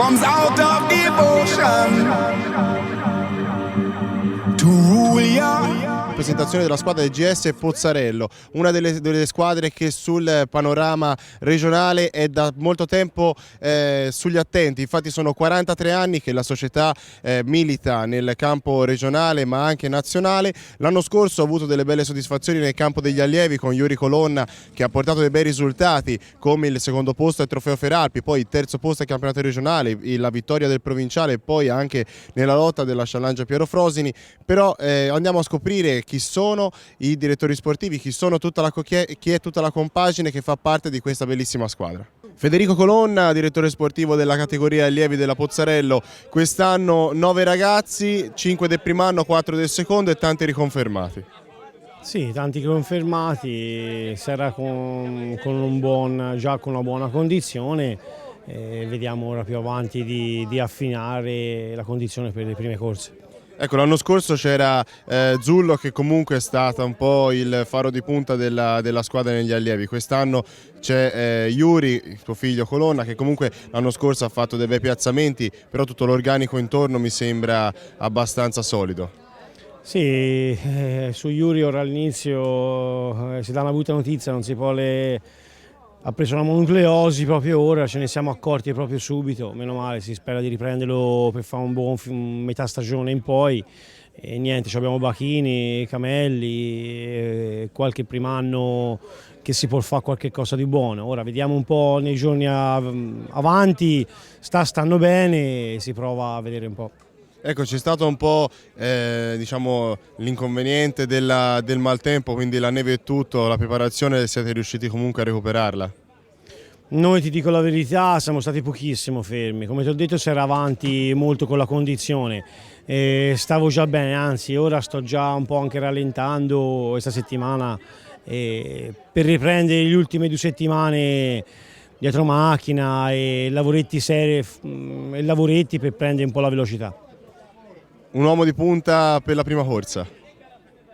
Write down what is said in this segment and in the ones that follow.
comes out of devotion to rule ya. Presentazione della squadra del GS Pozzarello, una delle squadre che sul panorama regionale è da molto tempo sugli attenti. Infatti sono 43 anni che la società milita nel campo regionale ma anche nazionale. L'anno scorso ha avuto delle belle soddisfazioni nel campo degli allievi con Yuri Colonna, che ha portato dei bei risultati come il secondo posto al Trofeo Feralpi, poi il terzo posto al campionato regionale, la vittoria del provinciale e poi anche nella lotta della Challenge Piero Frosini. Però andiamo a scoprire chi sono i direttori sportivi, chi è tutta la compagine che fa parte di questa bellissima squadra. Federico Colonna, direttore sportivo della categoria allievi della Pozzarello, quest'anno 9 ragazzi, 5 del primo anno, 4 del secondo e tanti riconfermati. Sì, tanti confermati, sarà con una buona condizione. Vediamo ora più avanti di affinare la condizione per le prime corse. Ecco, l'anno scorso c'era Zullo, che comunque è stata un po' il faro di punta della squadra negli allievi. Quest'anno c'è Yuri, tuo figlio Colonna, che comunque l'anno scorso ha fatto dei bei piazzamenti, però tutto l'organico intorno mi sembra abbastanza solido. Sì, su Yuri ora all'inizio si dà una brutta notizia, non si può ha preso una monucleosi proprio ora, ce ne siamo accorti proprio subito, meno male, si spera di riprenderlo per fare un buon metà stagione in poi. E niente, abbiamo Bachini, Camelli, qualche primanno che si può fare qualche cosa di buono. Ora vediamo un po' nei giorni avanti, stanno bene, si prova a vedere un po'. Ecco, c'è stato un po' diciamo, l'inconveniente del maltempo, quindi la neve e tutto, la preparazione siete riusciti comunque a recuperarla? Noi, ti dico la verità, siamo stati pochissimo fermi, come ti ho detto si era avanti molto con la condizione, stavo già bene, anzi ora sto già un po' anche rallentando questa settimana per riprendere le ultime 2 settimane dietro macchina e lavoretti seri e lavoretti per prendere un po' la velocità. Un uomo di punta per la prima corsa?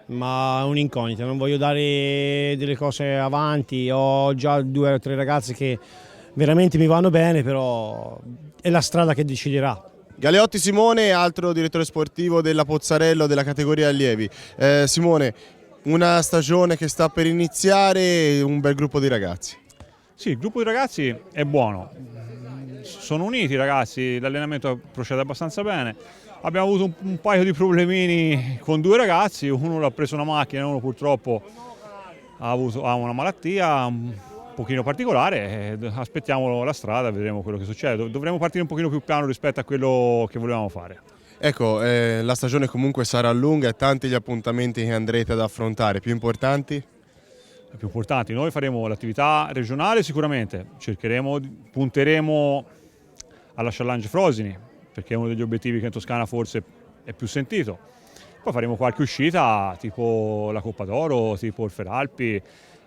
Ma è un'incognita, non voglio dare delle cose avanti, ho già 2 o 3 ragazzi che veramente mi vanno bene, però è la strada che deciderà. Galeotti Simone, altro direttore sportivo della Pozzarello della categoria allievi. Simone, una stagione che sta per iniziare, un bel gruppo di ragazzi. Sì, il gruppo di ragazzi è buono, sono uniti i ragazzi, l'allenamento procede abbastanza bene. Abbiamo avuto un paio di problemini con 2 ragazzi, uno ha preso una macchina, uno purtroppo ha una malattia un pochino particolare, aspettiamo la strada, vedremo quello che succede. Dovremo partire un pochino più piano rispetto a quello che volevamo fare. Ecco, la stagione comunque sarà lunga e tanti gli appuntamenti che andrete ad affrontare, più importanti? Più importanti, noi faremo l'attività regionale sicuramente, punteremo alla Challenge Frosini, perché è uno degli obiettivi che in Toscana forse è più sentito. Poi faremo qualche uscita tipo la Coppa d'Oro, tipo il Feralpi.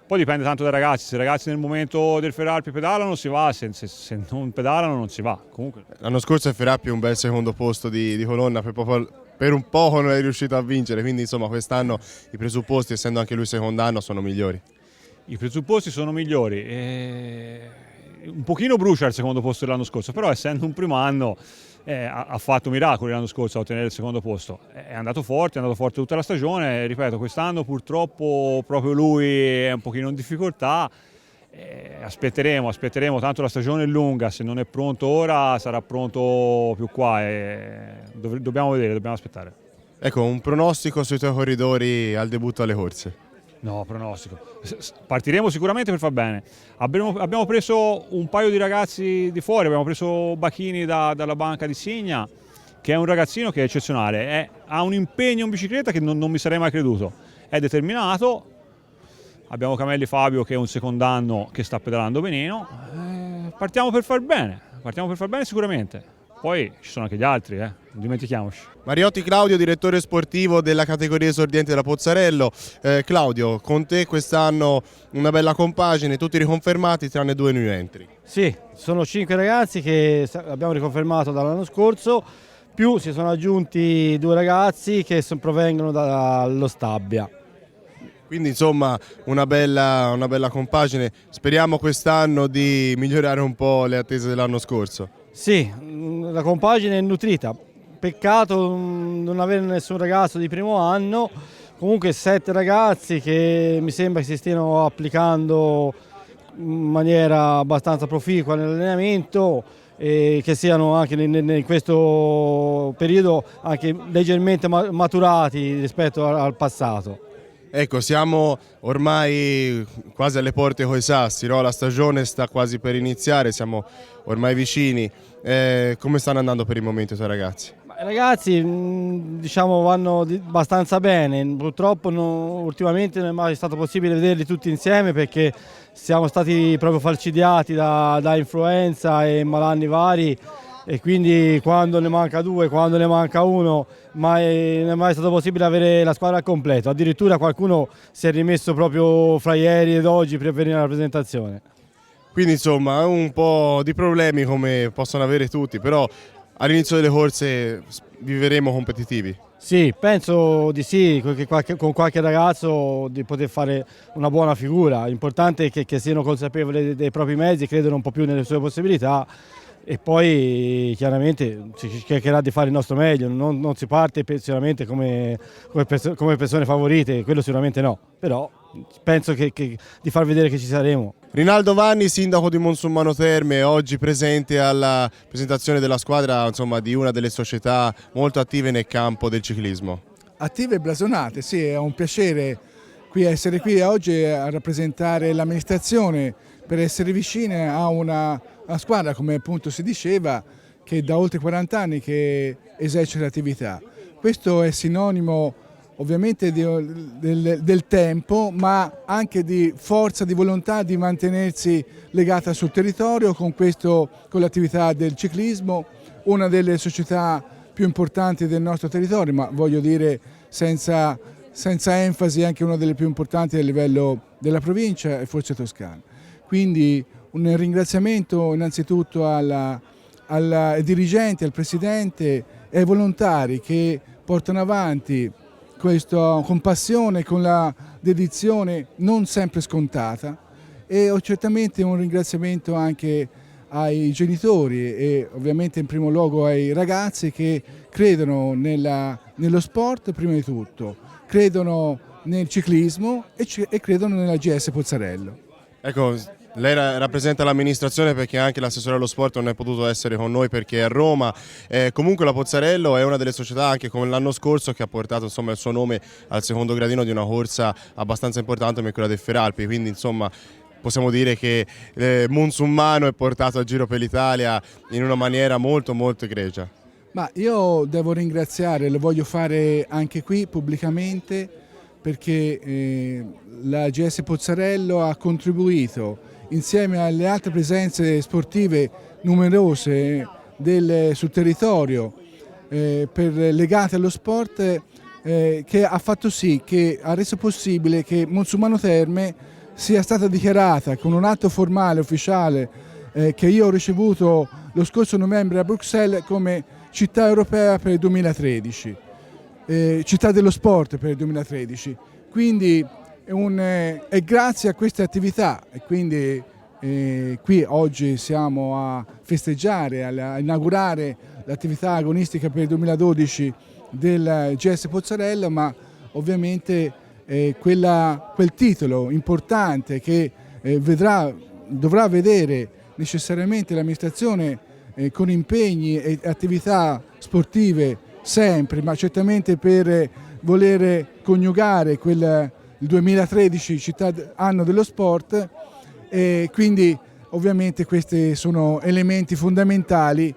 Poi dipende tanto dai ragazzi, se i ragazzi nel momento del Feralpi pedalano si va, se non pedalano non si va. Comunque. L'anno scorso il Feralpi è un bel secondo posto di Colonna, per un poco non è riuscito a vincere, quindi insomma quest'anno i presupposti, essendo anche lui secondo anno, sono migliori. I presupposti sono migliori. Un pochino brucia il secondo posto dell'anno scorso, però essendo un primo anno ha fatto miracoli l'anno scorso a ottenere il secondo posto. È andato forte tutta la stagione, ripeto, quest'anno purtroppo proprio lui è un pochino in difficoltà. Aspetteremo, tanto la stagione è lunga, se non è pronto ora sarà pronto più qua. Dobbiamo vedere, dobbiamo aspettare. Ecco, un pronostico sui tuoi corridori al debutto alle corse? No, pronostico. Partiremo sicuramente per far bene. Abbiamo preso un paio di ragazzi di fuori, abbiamo preso Bachini dalla banca di Signa, che è un ragazzino che è eccezionale, ha un impegno in bicicletta che non mi sarei mai creduto, è determinato. Abbiamo Camelli Fabio che è un second'anno che sta pedalando benino. Partiamo per far bene sicuramente. Poi ci sono anche gli altri, non dimentichiamoci. Mariotti Claudio, direttore sportivo della categoria esordiente della Pozzarello. Claudio, con te quest'anno una bella compagine, tutti riconfermati tranne 2 new entry. Sì, sono 5 ragazzi che abbiamo riconfermato dall'anno scorso, più si sono aggiunti 2 ragazzi che provengono dallo Stabia. Quindi insomma una bella compagine, speriamo quest'anno di migliorare un po' le attese dell'anno scorso. Sì, la compagine è nutrita. Peccato non avere nessun ragazzo di primo anno. Comunque 7 ragazzi che mi sembra che si stiano applicando in maniera abbastanza proficua nell'allenamento e che siano anche in questo periodo anche leggermente maturati rispetto al passato. Ecco, siamo ormai quasi alle porte coi sassi, no? La stagione sta quasi per iniziare, siamo ormai vicini. Come stanno andando per il momento i tuoi ragazzi? I ragazzi diciamo vanno abbastanza bene, purtroppo ultimamente non è mai stato possibile vederli tutti insieme perché siamo stati proprio falcidiati da influenza e malanni vari e quindi quando ne manca 2, quando ne manca 1 non è mai stato possibile avere la squadra al completo, addirittura qualcuno si è rimesso proprio fra ieri ed oggi per venire alla presentazione. Quindi insomma un po' di problemi come possono avere tutti, però all'inizio delle corse vivremo competitivi. Sì, penso di sì, con qualche ragazzo di poter fare una buona figura. L'importante è che siano consapevoli dei propri mezzi, credano un po' più nelle sue possibilità e poi chiaramente si cercherà di fare il nostro meglio. Non si parte sicuramente come persone favorite, quello sicuramente no, però penso di far vedere che ci saremo. Rinaldo Vanni, sindaco di Monsummano Terme, oggi presente alla presentazione della squadra, insomma, di una delle società molto attive nel campo del ciclismo. Attive e blasonate, sì, è un piacere essere qui oggi a rappresentare l'amministrazione per essere vicine a una squadra, come appunto si diceva, che da oltre 40 anni che esercita attività. Questo è sinonimo ovviamente del tempo, ma anche di forza, di volontà di mantenersi legata sul territorio con l'attività del ciclismo, una delle società più importanti del nostro territorio, ma voglio dire senza enfasi anche una delle più importanti a livello della provincia e forse toscana. Quindi un ringraziamento innanzitutto ai dirigenti, al presidente e ai volontari che portano avanti questo con passione, con la dedizione non sempre scontata, e ho certamente un ringraziamento anche ai genitori e ovviamente in primo luogo ai ragazzi che credono nello sport prima di tutto, credono nel ciclismo e credono nella GS Pozzarello. Ecco, lei rappresenta l'amministrazione perché anche l'assessore allo sport non è potuto essere con noi perché è a Roma. Comunque la Pozzarello è una delle società, anche come l'anno scorso, che ha portato insomma, il suo nome al secondo gradino di una corsa abbastanza importante come quella del Feralpi, quindi insomma possiamo dire che Monsummano è portato a giro per l'Italia in una maniera molto molto egregia. Ma io devo ringraziare, lo voglio fare anche qui pubblicamente, perché la GS Pozzarello ha contribuito insieme alle altre presenze sportive numerose sul territorio legate allo sport, che ha fatto sì che ha reso possibile che Monsummano Terme sia stata dichiarata con un atto formale ufficiale che io ho ricevuto lo scorso novembre a Bruxelles come città europea per il 2013, città dello sport per il 2013. Quindi è grazie a queste attività e quindi qui oggi siamo a festeggiare, a inaugurare l'attività agonistica per il 2012 del GS Pozzarello, ma ovviamente quel titolo importante che dovrà vedere necessariamente l'amministrazione con impegni e attività sportive sempre, ma certamente per voler coniugare il 2013 anno dello sport, e quindi ovviamente questi sono elementi fondamentali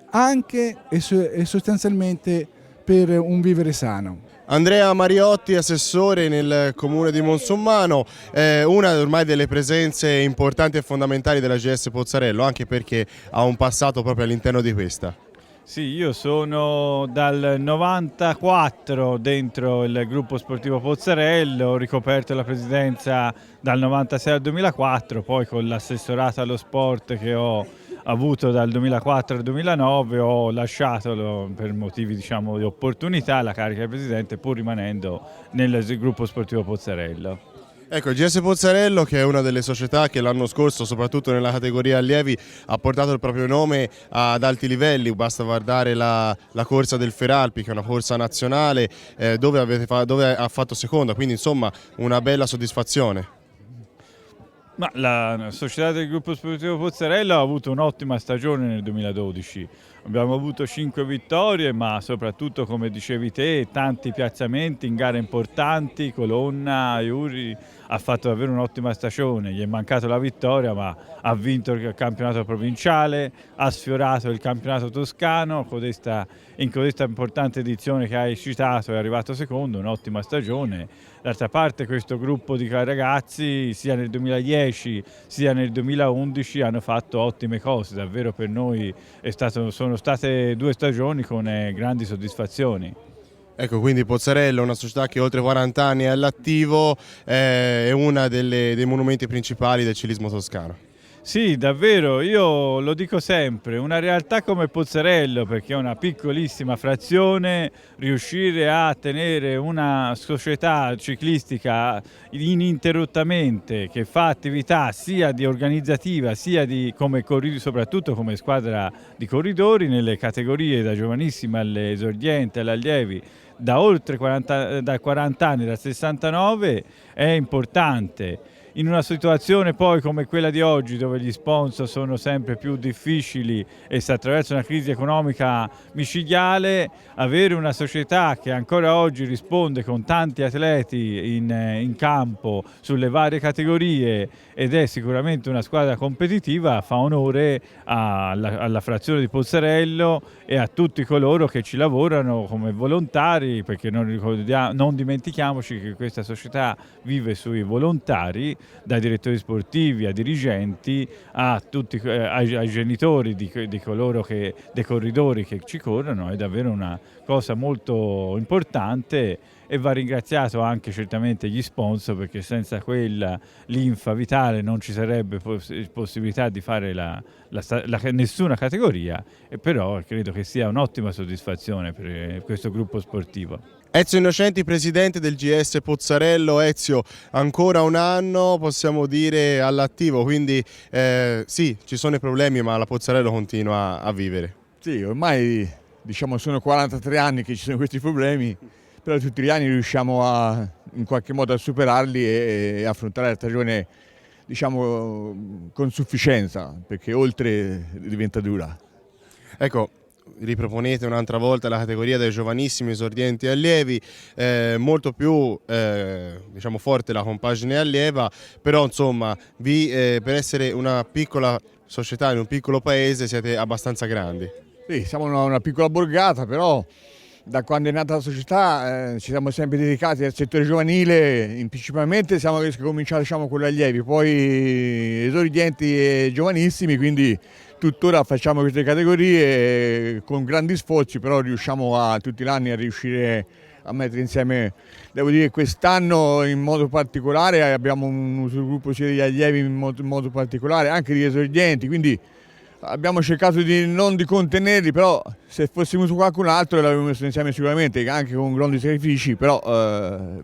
anche e sostanzialmente per un vivere sano. Andrea Mariotti, assessore nel comune di Monsummano, una ormai delle presenze importanti e fondamentali della GS Pozzarello, anche perché ha un passato proprio all'interno di questa. Sì, io sono dal 94 dentro il gruppo sportivo Pozzarello, ho ricoperto la presidenza dal 96 al 2004, poi con l'assessorato allo sport che ho avuto dal 2004 al 2009 ho lasciato per motivi diciamo, di opportunità la carica di presidente pur rimanendo nel gruppo sportivo Pozzarello. Ecco, il GS Pozzarello, che è una delle società che l'anno scorso, soprattutto nella categoria allievi, ha portato il proprio nome ad alti livelli, basta guardare la corsa del Feralpi, che è una corsa nazionale, dove ha fatto seconda, quindi insomma una bella soddisfazione. Ma la società del gruppo sportivo Pozzarello ha avuto un'ottima stagione nel 2012. Abbiamo avuto 5 vittorie, ma soprattutto, come dicevi te, tanti piazzamenti in gare importanti. Colonna, Iuri ha fatto davvero un'ottima stagione, gli è mancato la vittoria, ma ha vinto il campionato provinciale, ha sfiorato il campionato toscano, in questa importante edizione che hai citato è arrivato secondo, un'ottima stagione. D'altra parte questo gruppo di ragazzi sia nel 2010 sia nel 2011 hanno fatto ottime cose, davvero per noi sono state 2 stagioni con grandi soddisfazioni. Ecco, quindi Pozzarello, una società che oltre 40 anni è all'attivo, è una dei monumenti principali del ciclismo toscano. Sì, davvero, io lo dico sempre, una realtà come Pozzarello, perché è una piccolissima frazione, riuscire a tenere una società ciclistica ininterrottamente che fa attività sia di organizzativa sia soprattutto come squadra di corridori nelle categorie da giovanissima alle esordienti, alle allievi, da 40 anni, dal 69, è importante. In una situazione poi come quella di oggi, dove gli sponsor sono sempre più difficili e si attraversa una crisi economica micidiale, avere una società che ancora oggi risponde con tanti atleti in campo sulle varie categorie ed è sicuramente una squadra competitiva fa onore alla frazione di Pozzarello e a tutti coloro che ci lavorano come volontari, perché non dimentichiamoci che questa società vive sui volontari, da direttori sportivi a dirigenti ai genitori dei corridori che ci corrono. È davvero una cosa molto importante e va ringraziato anche certamente gli sponsor, perché senza quella linfa vitale non ci sarebbe possibilità di fare nessuna categoria, e però credo che sia un'ottima soddisfazione per questo gruppo sportivo. Ezio Innocenti, presidente del GS Pozzarello. Ezio, ancora un anno possiamo dire all'attivo, quindi sì, ci sono i problemi, ma la Pozzarello continua a vivere. Sì, ormai diciamo sono 43 anni che ci sono questi problemi, però tutti gli anni riusciamo in qualche modo a superarli e affrontare la stagione diciamo con sufficienza, perché oltre diventa dura. Ecco, riproponete un'altra volta la categoria dei giovanissimi esordienti e allievi, molto più diciamo forte la compagine allieva, però insomma per essere una piccola società in un piccolo paese siete abbastanza grandi. Sì, siamo una piccola borgata, però da quando è nata la società ci siamo sempre dedicati al settore giovanile, principalmente siamo cominciati con gli allievi, poi esordienti e giovanissimi, quindi tuttora facciamo queste categorie con grandi sforzi, però riusciamo tutti gli anni a riuscire a mettere insieme. Devo dire che quest'anno in modo particolare abbiamo un gruppo sia degli allievi in modo particolare, anche di esordienti, quindi abbiamo cercato non di contenerli, però se fossimo su qualcun altro l'avremmo messo insieme sicuramente, anche con grandi sacrifici, però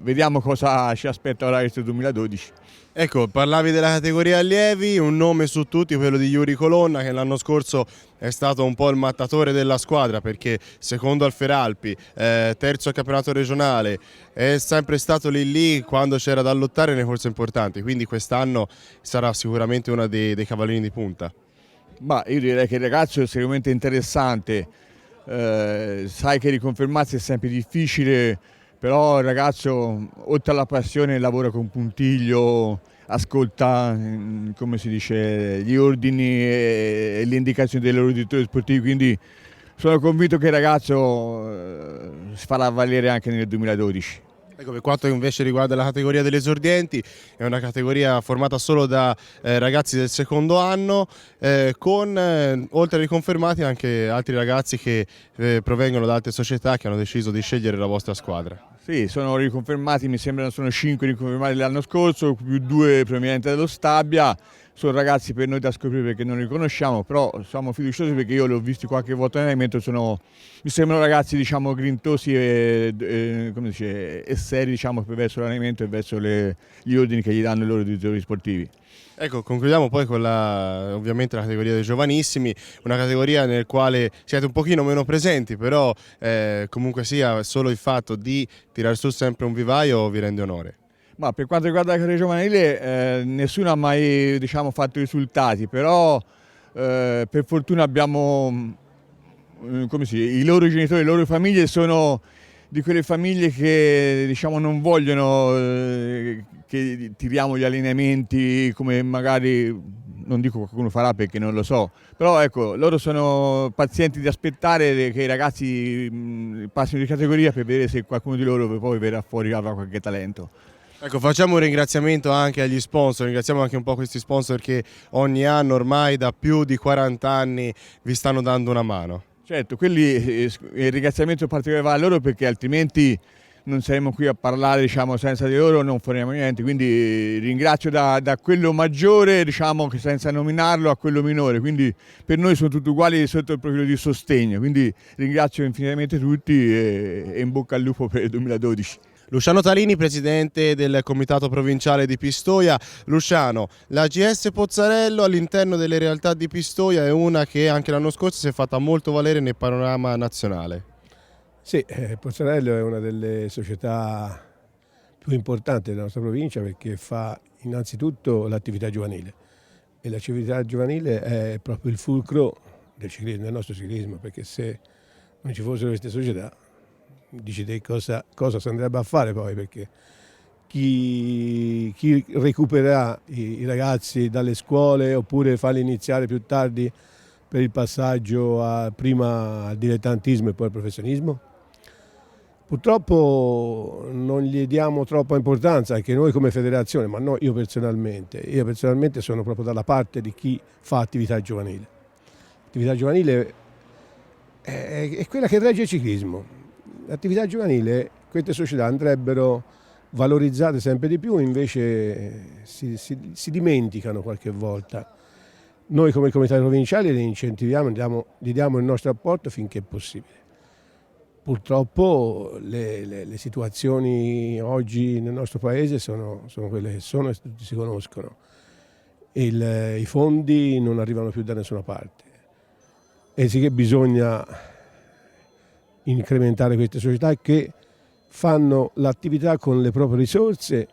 vediamo cosa ci aspetta ora questo 2012. Ecco, parlavi della categoria allievi, un nome su tutti, quello di Iuri Colonna, che l'anno scorso è stato un po' il mattatore della squadra, perché secondo al Feralpi, terzo al campionato regionale, è sempre stato lì quando c'era da lottare nelle corse importanti, quindi quest'anno sarà sicuramente uno dei cavallini di punta. Ma io direi che il ragazzo è estremamente interessante, sai che riconfermarsi è sempre difficile, però il ragazzo oltre alla passione lavora con puntiglio, ascolta come si dice, gli ordini e le indicazioni dei loro direttori sportivi, quindi sono convinto che il ragazzo si farà valere anche nel 2012. Ecco, per quanto invece riguarda la categoria degli esordienti, è una categoria formata solo da ragazzi del secondo anno, con oltre ai riconfermati anche altri ragazzi che provengono da altre società che hanno deciso di scegliere la vostra squadra. Sì, sono riconfermati, mi sembra sono 5 riconfermati l'anno scorso, più 2 provenienti dallo Stabia, sono ragazzi per noi da scoprire perché non li conosciamo, però siamo fiduciosi perché io li ho visti qualche volta in allenamento, mi sembrano ragazzi diciamo grintosi e seri diciamo, verso l'allenamento e verso gli ordini che gli danno i loro direttori sportivi. Ecco, concludiamo poi con ovviamente la categoria dei giovanissimi, una categoria nel quale siete un pochino meno presenti, però comunque sia solo il fatto di tirare su sempre un vivaio vi rende onore. Ma per quanto riguarda la categoria giovanile nessuno ha mai diciamo, fatto risultati, però per fortuna abbiamo i loro genitori, le loro famiglie sono di quelle famiglie che diciamo, non vogliono che tiriamo gli allenamenti come magari, non dico qualcuno farà perché non lo so, però ecco, loro sono pazienti di aspettare che i ragazzi passino di categoria per vedere se qualcuno di loro poi verrà fuori avrà qualche talento. Ecco, facciamo un ringraziamento anche agli sponsor, ringraziamo anche un po' questi sponsor che ogni anno ormai da più di 40 anni vi stanno dando una mano. Certo, il ringraziamento particolare va a loro perché altrimenti non saremmo qui a parlare, diciamo, senza di loro non faremo niente, quindi ringrazio da quello maggiore, diciamo, che senza nominarlo, a quello minore, quindi per noi sono tutti uguali sotto il profilo di sostegno, quindi ringrazio infinitamente tutti e in bocca al lupo per il 2012. Luciano Talini, presidente del comitato provinciale di Pistoia. Luciano, la GS Pozzarello all'interno delle realtà di Pistoia è una che anche l'anno scorso si è fatta molto valere nel panorama nazionale. Sì, Pozzarello è una delle società più importanti della nostra provincia perché fa innanzitutto l'attività giovanile e l'attività giovanile è proprio il fulcro del ciclismo, del nostro ciclismo, perché se non ci fossero queste società dici te cosa si andrebbe a fare poi, perché chi recupererà i ragazzi dalle scuole oppure farli iniziare più tardi per il passaggio prima al dilettantismo e poi al professionismo? Purtroppo non gli diamo troppa importanza anche noi come federazione, ma no, io personalmente sono proprio dalla parte di chi fa attività giovanile. L'attività giovanile è quella che regge il ciclismo. L'attività giovanile, queste società andrebbero valorizzate sempre di più, invece si dimenticano qualche volta. Noi come comitati provinciali le incentiviamo, gli diamo il nostro apporto finché è possibile. Purtroppo le situazioni oggi nel nostro paese sono quelle che sono e tutti si conoscono. I fondi non arrivano più da nessuna parte. E sì che bisogna incrementare queste società che fanno l'attività con le proprie risorse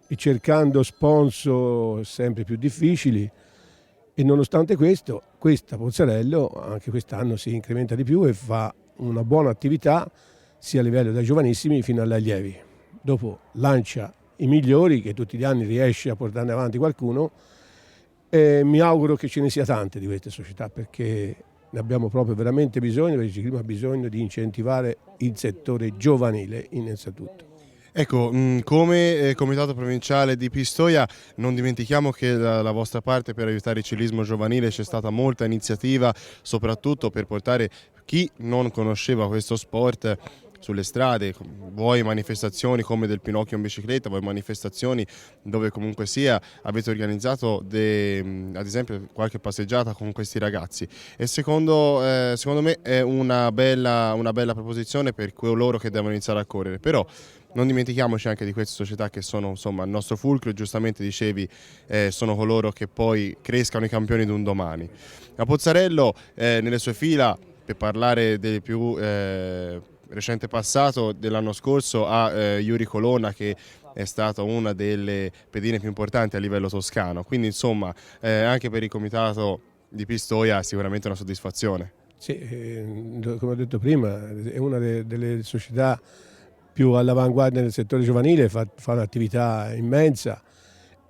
e cercando sponsor sempre più difficili, e nonostante questo, questa Pozzarello anche quest'anno si incrementa di più e fa una buona attività sia a livello da giovanissimi fino agli allievi. Dopo lancia i migliori che tutti gli anni riesce a portarne avanti qualcuno, e mi auguro che ce ne sia tante di queste società perché ne abbiamo proprio veramente bisogno, perché il ciclismo ha bisogno di incentivare il settore giovanile innanzitutto. Ecco, come comitato provinciale di Pistoia non dimentichiamo che dalla vostra parte per aiutare il ciclismo giovanile c'è stata molta iniziativa, soprattutto per portare chi non conosceva questo sport sulle strade, vuoi manifestazioni come del Pinocchio in bicicletta, vuoi manifestazioni dove comunque sia avete organizzato ad esempio qualche passeggiata con questi ragazzi, e secondo me è una bella proposizione per coloro che devono iniziare a correre, però non dimentichiamoci anche di queste società che sono insomma il nostro fulcro, e giustamente dicevi sono coloro che poi crescano i campioni di un domani. A Pozzarello nelle sue fila, per parlare del più recente passato dell'anno scorso, ha Yuri Colonna che è stata una delle pedine più importanti a livello toscano, quindi insomma anche per il comitato di Pistoia sicuramente una soddisfazione. Sì, come ho detto prima, è una delle società più all'avanguardia nel settore giovanile, fa un'attività immensa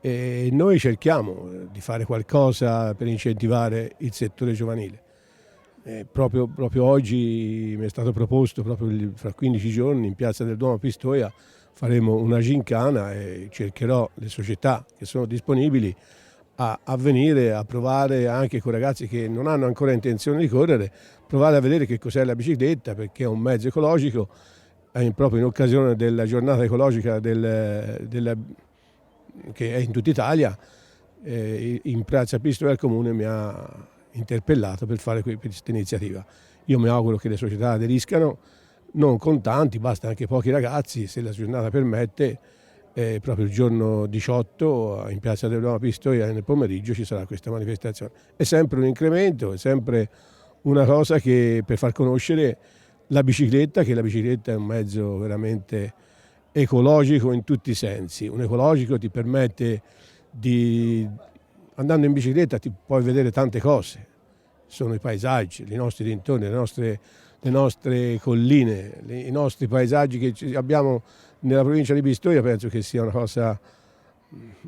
e noi cerchiamo di fare qualcosa per incentivare il settore giovanile. Proprio oggi mi è stato proposto, proprio fra 15 giorni in Piazza del Duomo a Pistoia, faremo una gincana e cercherò le società che sono disponibili a venire a provare anche con ragazzi che non hanno ancora intenzione di correre, provare a vedere che cos'è la bicicletta, perché è un mezzo ecologico, proprio in occasione della giornata ecologica che è in tutta Italia. in Piazza Pistoia del Comune mi ha interpellato per fare questa iniziativa. Io mi auguro che le società aderiscano, non con tanti, basta anche pochi ragazzi, se la giornata permette, proprio il giorno 18 in Piazza della Pistoia nel pomeriggio ci sarà questa manifestazione. È sempre un incremento, è sempre una cosa che per far conoscere la bicicletta, che la bicicletta è un mezzo veramente ecologico in tutti i sensi. Un ecologico ti permette andando in bicicletta ti puoi vedere tante cose, sono i paesaggi, i nostri dintorni, le nostre colline, i nostri paesaggi che abbiamo nella provincia di Pistoia, penso che sia una cosa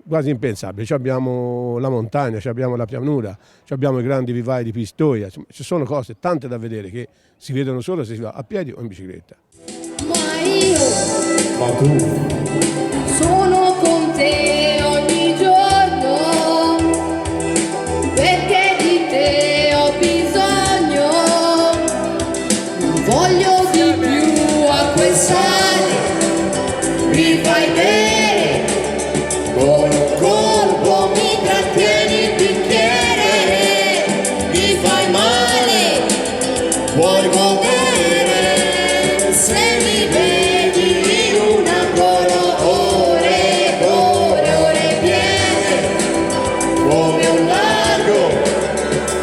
quasi impensabile. Abbiamo la montagna, abbiamo la pianura, abbiamo i grandi vivai di Pistoia, ci sono cose tante da vedere che si vedono solo se si va a piedi o in bicicletta. Ma io sono con te ogni giorno, perché di te ho bisogno, non voglio di più acqua e sale, mi fai bere, con un colpo mi trattieni il bicchiere, mi fai male, vuoi godere, se mi vedi in un angolo ore piene, come un lago,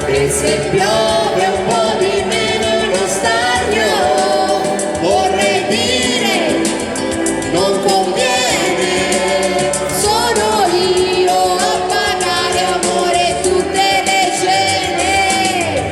e se piove un po' di meno in uno stagno, vorrei dire, non conviene, sono io a pagare amore tutte le cene.